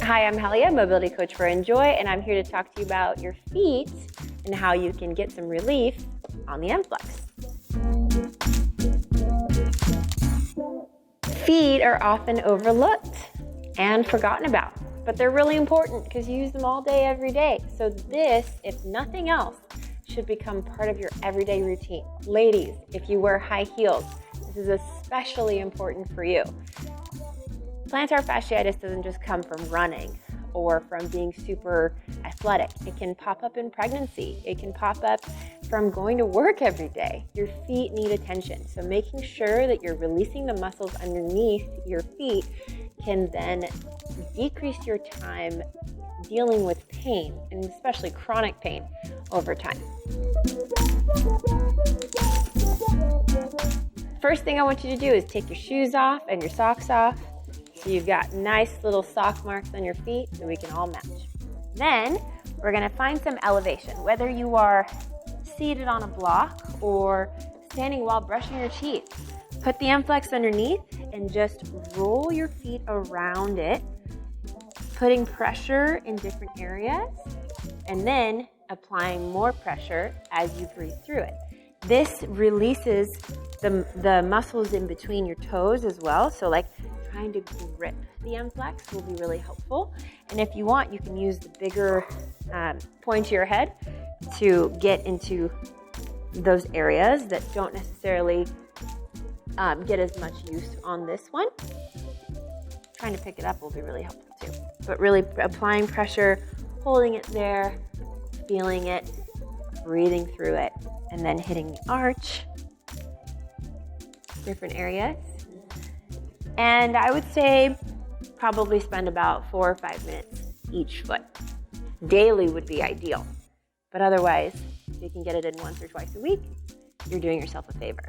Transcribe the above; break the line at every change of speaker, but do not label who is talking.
Hi, I'm Helia, mobility coach for Njoie, and I'm here to talk to you about your feet and how you can get some relief on the MFLEX. Feet are often overlooked and forgotten about, but they're really important because you use them all day, every day. So this, if nothing else, should become part of your everyday routine. Ladies, if you wear high heels, this is especially important for you. Plantar fasciitis doesn't just come from running or from being super athletic. It can pop up in pregnancy. It can pop up from going to work every day. Your feet need attention. So making sure that you're releasing the muscles underneath your feet can then decrease your time dealing with pain, and especially chronic pain over time. First thing I want you to do is take your shoes off and your socks off. So you've got nice little sock marks on your feet so we can all match. Then we're gonna find some elevation, whether you are seated on a block or standing while brushing your teeth. Put the MFLEX underneath and just roll your feet around it, putting pressure in different areas, and then applying more pressure as you breathe through it. This releases the muscles in between your toes as well. So like trying to grip the MFLEX will be really helpful. And if you want, you can use the bigger point to your head to get into those areas that don't necessarily get as much use on this one. Trying to pick it up will be really helpful too. But really applying pressure, holding it there, feeling it, breathing through it, and then hitting the arch, different areas. And I would say probably spend about 4 or 5 minutes each foot. Daily would be ideal. But otherwise, if you can get it in once or twice a week, you're doing yourself a favor.